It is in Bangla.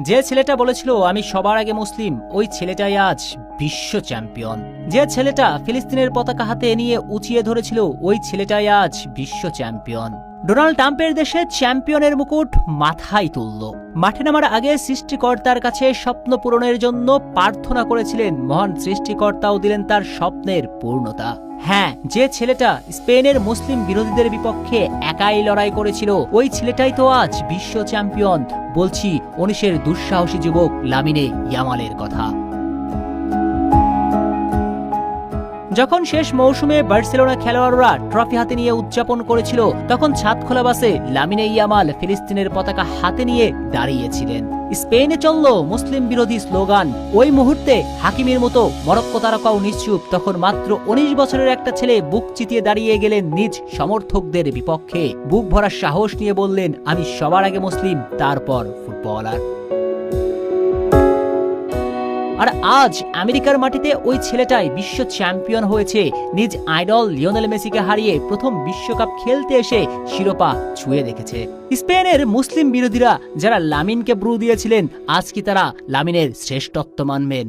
যে ছেলেটা বলেছিল আমি সবার আগে মুসলিম, ওই ছেলেটাই আজ বিশ্ব চ্যাম্পিয়ন। যে ছেলেটা ফিলিস্তিনের পতাকা হাতে নিয়ে উঁচিয়ে ধরেছিল, ওই ছেলেটাই আজ বিশ্ব চ্যাম্পিয়ন। ডোনাল্ড ট্রাম্পের দেশে চ্যাম্পিয়নের মুকুট মাথায় তুলল। মাঠে নামার আগে সৃষ্টিকর্তার কাছে স্বপ্ন পূরণের জন্য প্রার্থনা করেছিলেন, মহান সৃষ্টিকর্তাও দিলেন তার স্বপ্নের পূর্ণতা। হ্যাঁ, যে ছেলেটা স্পেনের মুসলিম বিরোধীদের বিপক্ষে একাই লড়াই করেছিল, ওই ছেলেটাই তো আজ বিশ্ব চ্যাম্পিয়ন। বলছি 19-এর দুঃসাহসী যুবক লামিনে ইয়ামালের কথা। যখন শেষ মৌসুমে বার্সেলোনা খেলোয়াড়রা ট্রফি হাতে নিয়ে উদযাপন করেছিল, তখন ছাদখোলা বাসে লামিনে ইয়ামাল ফিলিস্তিনের পতাকা হাতে নিয়ে দাঁড়িয়েছিলেন। স্পেনে চলল মুসলিম বিরোধী স্লোগান। ওই মুহূর্তে হাকিমের মতো মরক্কো তারকাও নিশ্চুপ। তখন মাত্র 19 বছরের একটা ছেলে বুক চিতিয়ে দাঁড়িয়ে গেলেন নিজ সমর্থকদের বিপক্ষে। বুক ভরা সাহস নিয়ে বললেন, আমি সবার আগে মুসলিম, তারপর ফুটবলার। আর আজ আমেরিকার মাটিতে ওই ছেলেটাই বিশ্ব চ্যাম্পিয়ন হয়েছে। নিজ আইডল লিওনেল মেসিকে হারিয়ে প্রথম বিশ্বকাপ খেলতে এসে শিরোপা ছুঁয়ে দেখেছে। স্পেনের মুসলিম বিরোধীরা যারা লামিনকে ব্রু দিয়েছিলেন, আজ কি তারা লামিনের শ্রেষ্ঠত্ব মানবেন?